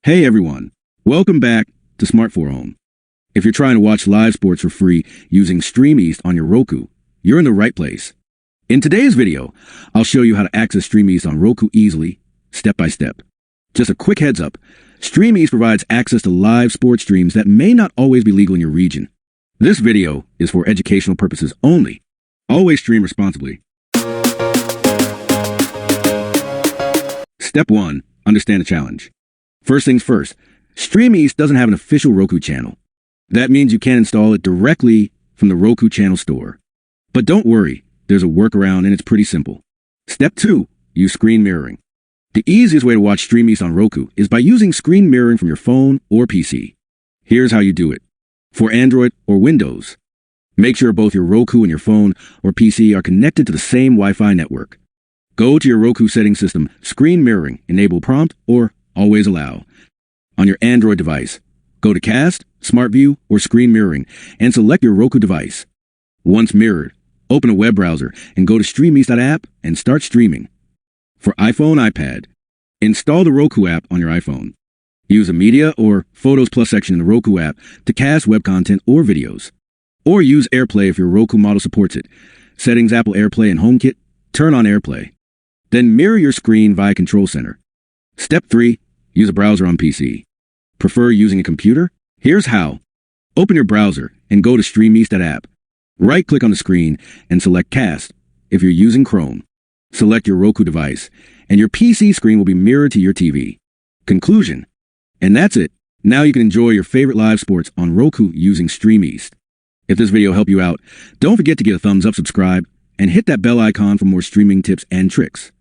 Hey everyone, welcome back to Smart 4 Home. If you're trying to watch live sports for free using StreamEast on your Roku, you're in the right place. In today's video, I'll show you how to access StreamEast on Roku easily, step by step. Just a quick heads up, StreamEast provides access to live sports streams that may not always be legal in your region. This video is for educational purposes only. Always stream responsibly. Step 1. Understand the challenge. First things first, StreamEast doesn't have an official Roku channel. That means you can't install it directly from the Roku Channel Store. But don't worry, there's a workaround and it's pretty simple. Step 2. Use screen mirroring. The easiest way to watch StreamEast on Roku is by using screen mirroring from your phone or PC. Here's how you do it. For Android or Windows, make sure both your Roku and your phone or PC are connected to the same Wi-Fi network. Go to your Roku settings system, screen mirroring, enable prompt, or always allow. On your Android device, go to Cast, Smart View, or Screen Mirroring, and select your Roku device. Once mirrored, open a web browser and go to StreamEast.app and start streaming. For iPhone, iPad, install the Roku app on your iPhone. Use the Media or Photos Plus section in the Roku app to cast web content or videos. Or use AirPlay if your Roku model supports it. Settings Apple AirPlay and HomeKit, turn on AirPlay. Then mirror your screen via Control Center. Step 3. Use a browser on PC. Prefer using a computer? Here's how. Open your browser and go to StreamEast.app. Right-click on the screen and select Cast if you're using Chrome. Select your Roku device, and your PC screen will be mirrored to your TV. Conclusion. And that's it. Now you can enjoy your favorite live sports on Roku using StreamEast. If this video helped you out, don't forget to give a thumbs up, subscribe, and hit that bell icon for more streaming tips and tricks.